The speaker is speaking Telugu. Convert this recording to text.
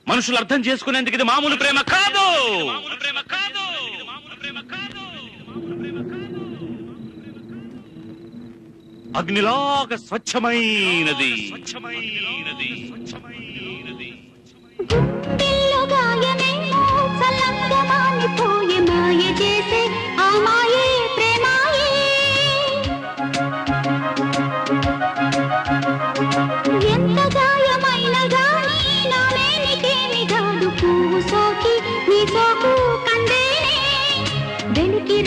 మనుషులు అర్థం చేసుకునేందుకు ఇది మామూలు ప్రేమ కాదు. అగ్నిలాగా స్వచ్ఛమైనది. ఎంత గాయమైన గాని నామేనికేమి కాదు. పువ్వు సోకి నీ సోకు కందేనే వెలికి